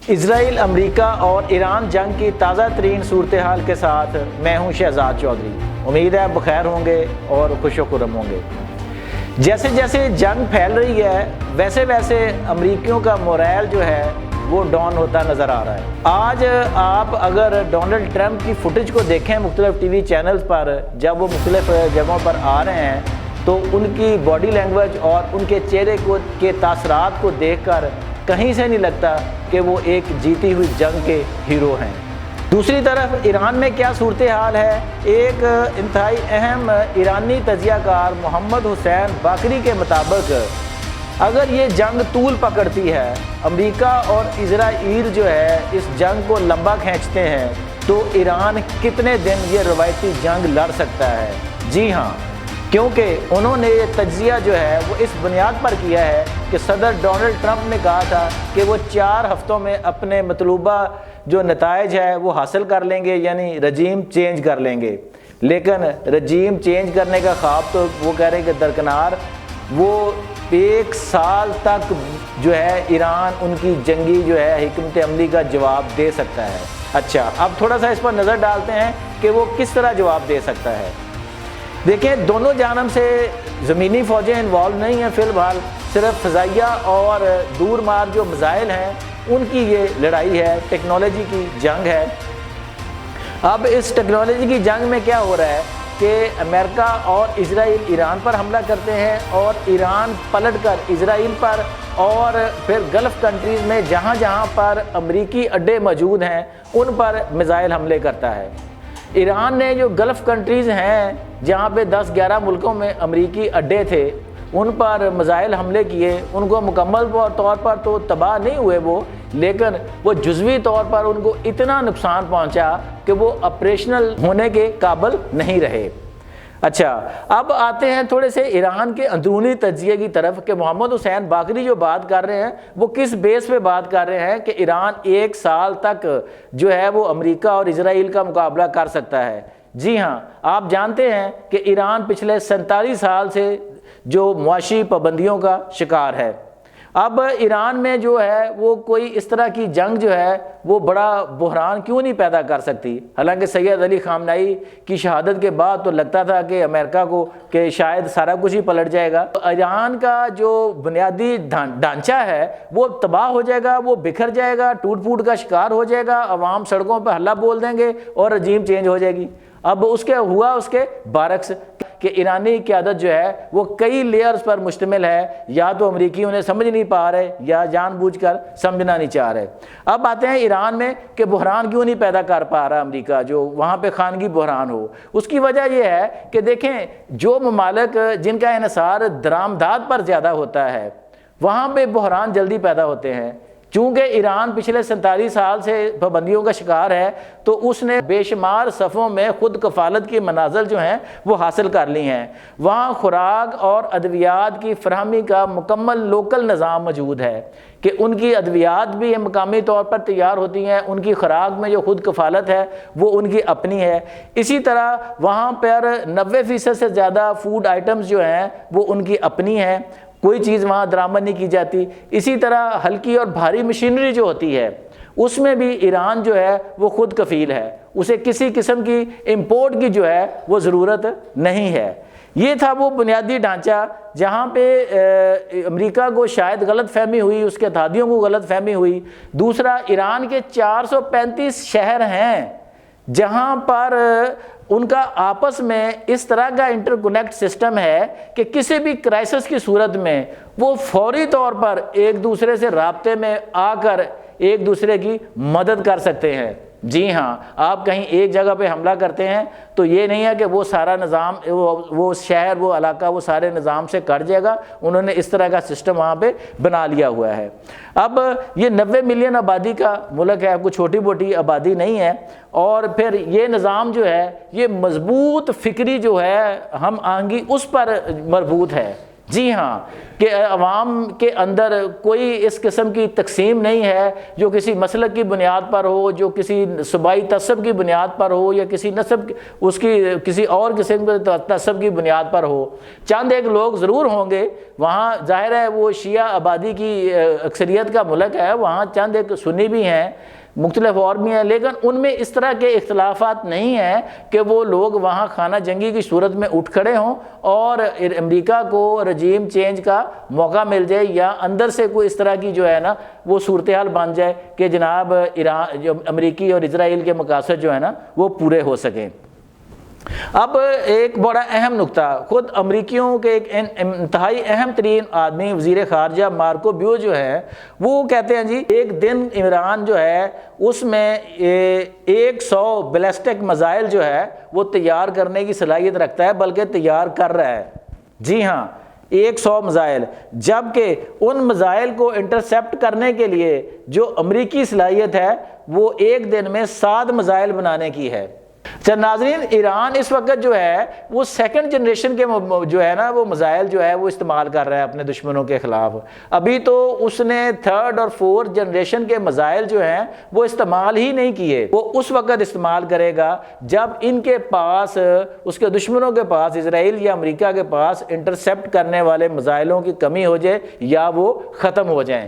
اسرائیل، امریکہ اور ایران جنگ کی تازہ ترین صورتحال کے ساتھ میں ہوں شہزاد چودھری۔ امید ہے بخیر ہوں گے اور خوش و خرم ہوں گے۔ جیسے جیسے جنگ پھیل رہی ہے ویسے ویسے امریکیوں کا موریل جو ہے وہ ڈاؤن ہوتا نظر آ رہا ہے۔ آج آپ اگر ڈونلڈ ٹرمپ کی فوٹیج کو دیکھیں مختلف ٹی وی چینلز پر، جب وہ مختلف جگہوں پر آ رہے ہیں تو ان کی باڈی لینگویج اور ان کے چہرے کے تاثرات کو دیکھ کر کہیں سے نہیں لگتا کہ وہ ایک جیتی ہوئی جنگ کے ہیرو ہیں۔ دوسری طرف ایران میں کیا صورتحال ہے؟ ایک انتہائی اہم ایرانی تجزیہ کار محمد حسین باقری کے مطابق اگر یہ جنگ طول پکڑتی ہے، امریکہ اور اسرائیل جو ہے اس جنگ کو لمبا کھینچتے ہیں تو ایران کتنے دن یہ روایتی جنگ لڑ سکتا ہے؟ جی ہاں، کیونکہ انہوں نے یہ تجزیہ جو ہے وہ اس بنیاد پر کیا ہے کہ صدر ڈونلڈ ٹرمپ نے کہا تھا کہ وہ 4 ہفتوں میں اپنے مطلوبہ جو نتائج ہے وہ حاصل کر لیں گے، یعنی رجیم چینج کر لیں گے۔ لیکن رجیم چینج کرنے کا خواب تو وہ کہہ رہے ہیں کہ درکنار، وہ 1 سال تک جو ہے ایران ان کی جنگی جو ہے حکمت عملی کا جواب دے سکتا ہے۔ اچھا، اب تھوڑا سا اس پر نظر ڈالتے ہیں کہ وہ کس طرح جواب دے سکتا ہے۔ دیکھیں، دونوں جانب سے زمینی فوجیں انوالو نہیں ہیں فی الحال، صرف فضائیہ اور دور مار جو میزائل ہیں ان کی یہ لڑائی ہے، ٹیکنالوجی کی جنگ ہے۔ اب اس ٹیکنالوجی کی جنگ میں کیا ہو رہا ہے کہ امریکہ اور اسرائیل ایران پر حملہ کرتے ہیں اور ایران پلٹ کر اسرائیل پر اور پھر گلف کنٹریز میں جہاں جہاں پر امریکی اڈے موجود ہیں ان پر میزائل حملے کرتا ہے۔ ایران نے جو گلف کنٹریز ہیں جہاں پہ 10-11 ملکوں میں امریکی اڈے تھے ان پر میزائل حملے کیے، ان کو مکمل طور پر تو تباہ نہیں ہوئے وہ، لیکن وہ جزوی طور پر ان کو اتنا نقصان پہنچا کہ وہ آپریشنل ہونے کے قابل نہیں رہے۔ اچھا، اب آتے ہیں تھوڑے سے ایران کے اندرونی تجزیے کی طرف کہ محمد حسین باقری جو بات کر رہے ہیں وہ کس بیس پہ بات کر رہے ہیں کہ ایران 1 سال تک جو ہے وہ امریکہ اور اسرائیل کا مقابلہ کر سکتا ہے۔ جی ہاں، آپ جانتے ہیں کہ ایران پچھلے 47 سال سے جو معاشی پابندیوں کا شکار ہے۔ اب ایران میں جو ہے وہ کوئی اس طرح کی جنگ جو ہے وہ بڑا بحران کیوں نہیں پیدا کر سکتی؟ حالانکہ سید علی خامنہئی کی شہادت کے بعد تو لگتا تھا کہ امریکہ کو کہ شاید سارا کچھ ہی پلٹ جائے گا، ایران کا جو بنیادی ڈھانچہ ہے وہ تباہ ہو جائے گا، وہ بکھر جائے گا، ٹوٹ پھوٹ کا شکار ہو جائے گا، عوام سڑکوں پہ ہلہ بول دیں گے اور رجیم چینج ہو جائے گی۔ اب اس کے برعکس کہ ایرانی قیادت جو ہے وہ کئی لیئرز پر مشتمل ہے، یا تو امریکی انہیں سمجھ نہیں پا رہے یا جان بوجھ کر سمجھنا نہیں چاہ رہے۔ اب آتے ہیں ایران میں کہ بحران کیوں نہیں پیدا کر پا رہا امریکہ، جو وہاں پہ خانگی بحران ہو۔ اس کی وجہ یہ ہے کہ دیکھیں، جو ممالک جن کا انحصار درآمدات پر زیادہ ہوتا ہے وہاں پہ بحران جلدی پیدا ہوتے ہیں۔ چونکہ ایران پچھلے 47 سال سے پابندیوں کا شکار ہے تو اس نے بے شمار صفوں میں خود کفالت کی منازل جو ہیں وہ حاصل کر لی ہیں۔ وہاں خوراک اور ادویات کی فراہمی کا مکمل لوکل نظام موجود ہے کہ ان کی ادویات بھی مقامی طور پر تیار ہوتی ہیں، ان کی خوراک میں جو خود کفالت ہے وہ ان کی اپنی ہے۔ اسی طرح وہاں پر 90% سے زیادہ فوڈ آئٹمز جو ہیں وہ ان کی اپنی ہیں، کوئی چیز وہاں درآمد نہیں کی جاتی۔ اسی طرح ہلکی اور بھاری مشینری جو ہوتی ہے اس میں بھی ایران جو ہے وہ خود کفیل ہے، اسے کسی قسم کی امپورٹ کی جو ہے وہ ضرورت نہیں ہے۔ یہ تھا وہ بنیادی ڈھانچہ جہاں پہ امریکہ کو شاید غلط فہمی ہوئی، اس کے اتحادیوں کو غلط فہمی ہوئی۔ دوسرا، ایران کے 435 شہر ہیں جہاں پر ان کا آپس میں اس طرح کا انٹر کنیکٹ سسٹم ہے کہ کسی بھی کرائسس کی صورت میں وہ فوری طور پر ایک دوسرے سے رابطے میں آ کر ایک دوسرے کی مدد کر سکتے ہیں۔ جی ہاں، آپ کہیں ایک جگہ پہ حملہ کرتے ہیں تو یہ نہیں ہے کہ وہ سارا نظام، وہ شہر، وہ علاقہ، وہ سارے نظام سے کٹ جائے گا۔ انہوں نے اس طرح کا سسٹم وہاں پہ بنا لیا ہوا ہے۔ اب یہ 90 ملین آبادی کا ملک ہے، کوئی چھوٹی موٹی آبادی نہیں ہے، اور پھر یہ نظام جو ہے یہ مضبوط فکری جو ہے ہم آہنگی اس پر مربوط ہے۔ جی ہاں، کہ عوام کے اندر کوئی اس قسم کی تقسیم نہیں ہے جو کسی مسلک کی بنیاد پر ہو، جو کسی صوبائی تعصب کی بنیاد پر ہو، یا کسی نسب اس کی کسی اور قسم کے تعصب کی بنیاد پر ہو۔ چند ایک لوگ ضرور ہوں گے وہاں، ظاہر ہے وہ شیعہ آبادی کی اکثریت کا ملک ہے، وہاں چند ایک سنی بھی ہیں، مختلف اور بھی ہیں، لیکن ان میں اس طرح کے اختلافات نہیں ہیں کہ وہ لوگ وہاں خانہ جنگی کی صورت میں اٹھ کھڑے ہوں اور امریکہ کو رجیم چینج کا موقع مل جائے، یا اندر سے کوئی اس طرح کی جو ہے نا وہ صورتحال بن جائے کہ جناب ایران، جو امریکی اور اسرائیل کے مقاصد جو ہے نا وہ پورے ہو سکیں۔ اب ایک بڑا اہم نقطہ، خود امریکیوں کے ایک انتہائی اہم ترین آدمی وزیر خارجہ مارکو روبیو جو ہے، وہ کہتے ہیں جی ایک دن ایران جو ہے اس میں 100 بیلسٹک میزائل جو ہے وہ تیار کرنے کی صلاحیت رکھتا ہے، بلکہ تیار کر رہا ہے۔ جی ہاں، 100 میزائل، جبکہ ان میزائل کو انٹرسیپٹ کرنے کے لیے جو امریکی صلاحیت ہے وہ ایک دن میں 7 میزائل بنانے کی ہے۔ ناظرین، ایران اس وقت جو ہے وہ سیکنڈ جنریشن کے جو ہے نا وہ میزائل جو ہے وہ استعمال کر رہا ہے اپنے دشمنوں کے خلاف۔ ابھی تو اس نے تھرڈ اور فورتھ جنریشن کے میزائل جو ہیں وہ استعمال ہی نہیں کیے، وہ اس وقت استعمال کرے گا جب ان کے پاس، اس کے دشمنوں کے پاس، اسرائیل یا امریکہ کے پاس انٹرسیپٹ کرنے والے میزائلوں کی کمی ہو جائے یا وہ ختم ہو جائیں۔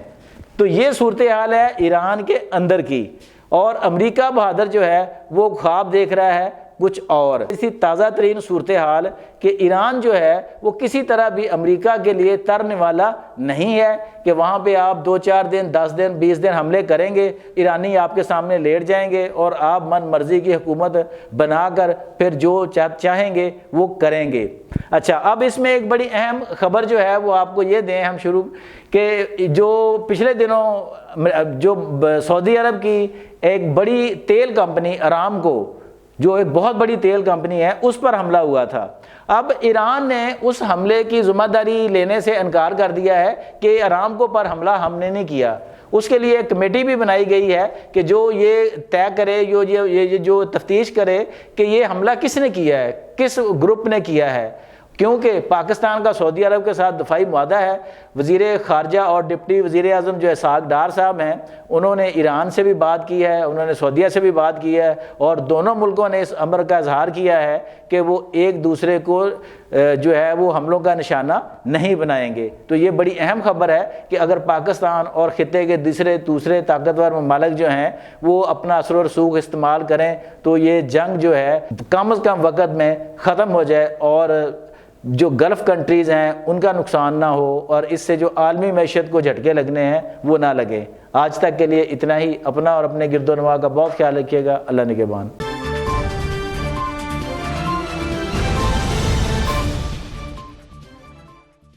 تو یہ صورتحال ہے ایران کے اندر کی، اور امریکہ بہادر جو ہے وہ خواب دیکھ رہا ہے کچھ اور۔ اسی تازہ ترین صورتحال کہ ایران جو ہے وہ کسی طرح بھی امریکہ کے لیے ترنے والا نہیں ہے کہ وہاں پہ آپ 2-4 دن، 10 دن، 20 دن حملے کریں گے، ایرانی آپ کے سامنے لیٹ جائیں گے اور آپ من مرضی کی حکومت بنا کر پھر جو چاہیں گے وہ کریں گے۔ اچھا، اب اس میں ایک بڑی اہم خبر جو ہے وہ آپ کو یہ دیں ہم شروع، کہ جو پچھلے دنوں جو سعودی عرب کی ایک بڑی تیل کمپنی ارامکو، جو ایک بہت بڑی تیل کمپنی ہے، اس پر حملہ ہوا تھا۔ اب ایران نے اس حملے کی ذمہ داری لینے سے انکار کر دیا ہے کہ ارامکو پر حملہ ہم نے نہیں کیا۔ اس کے لیے ایک کمیٹی بھی بنائی گئی ہے کہ جو یہ طے کرے، یہ جو تفتیش کرے کہ یہ حملہ کس نے کیا ہے، کس گروپ نے کیا ہے، کیونکہ پاکستان کا سعودی عرب کے ساتھ دفاعی معاہدہ ہے۔ وزیر خارجہ اور ڈپٹی وزیر اعظم جو اسحاق ڈار صاحب ہیں، انہوں نے ایران سے بھی بات کی ہے، انہوں نے سعودیہ سے بھی بات کی ہے، اور دونوں ملکوں نے اس امر کا اظہار کیا ہے کہ وہ ایک دوسرے کو جو ہے وہ حملوں کا نشانہ نہیں بنائیں گے۔ تو یہ بڑی اہم خبر ہے کہ اگر پاکستان اور خطے کے دوسرے طاقتور ممالک جو ہیں وہ اپنا اثر و رسوخ استعمال کریں تو یہ جنگ جو ہے کم از کم وقت میں ختم ہو جائے، اور جو گلف کنٹریز ہیں ان کا نقصان نہ ہو، اور اس سے جو عالمی معیشت کو جھٹکے لگنے ہیں وہ نہ لگے۔ آج تک کے لیے اتنا ہی۔ اپنا اور اپنے گرد و نواح کا بہت خیال رکھیے گا۔ اللہ نگہبان۔